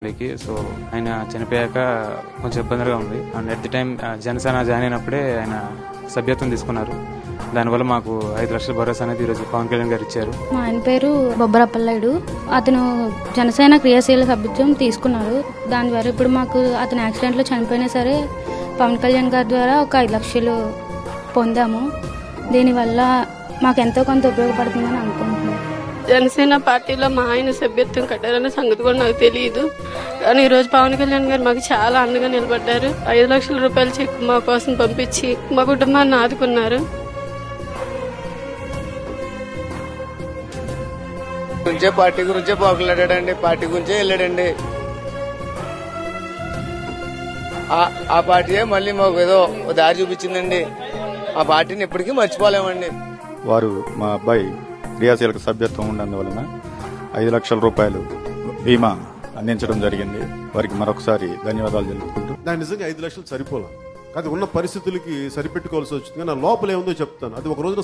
So ఆయన చనిపోయాక కొంచెం ఇబ్బందిగా ఉంది. And at the time Janasena join అయినప్పుడే ఆయన సభ్యత్వం తీసుకున్నారు. దానివల్ల మాకు 5 లక్షల భరోసా అనేది ఈరోజు పవన్ కళ్యాణ్ గారు ఇచ్చారు. మా ఆయన పేరు బొబ్బరప్పలనాయుడు. అతను జనసేన క్రియాశీల సభ్యత్వం తీసుకున్నారు. దాని ద్వారా ఇప్పుడు మాకు అతను యాక్సిడెంట్లో చనిపోయినా సరే పవన్ కళ్యాణ్ గారి ద్వారా ఒక 5 లక్షలు పొందాము. దీనివల్ల మాకు ఎంతో కొంత ఉపయోగపడుతుందని అనుకుంటున్నాం. జనసేన పార్టీలో మా ఆయన సభ్యత్వం కట్టారనే సంగతి కూడా నాకు తెలియదు. కానీ ఈరోజు పవన్ కళ్యాణ్ గారు మాకు చాలా అండగా నిలబడ్డారు. 5 లక్షల రూపాయల చెక్ మా కోసం పంపించి మా కుటుంబాన్ని ఆదుకున్నారు. పార్టీ గురించే పోకలాడాడండి, పార్టీ గురించే వెళ్ళాడండి. ఆ పార్టీయే మళ్ళీ మాకు ఏదో దారి చూపించిందండి. ఆ పార్టీని ఎప్పటికీ మర్చిపోలేమండి. వారు మా అబ్బాయి క్రియాశీలక సభ్యత్వం ఉన్నందువలన 5 లక్షల రూపాయలు బీమా అందించడం జరిగింది. వారికి మరొకసారి ధన్యవాదాలు తెలుపుకుంటూ. దాని నిజంగా 5 లక్షలు సరిపోలా, అది ఉన్న పరిస్థితులకి సరిపెట్టుకోవాల్సి వచ్చింది. కానీ లోపల ఏముందో చెప్తాను. అది ఒక రోజున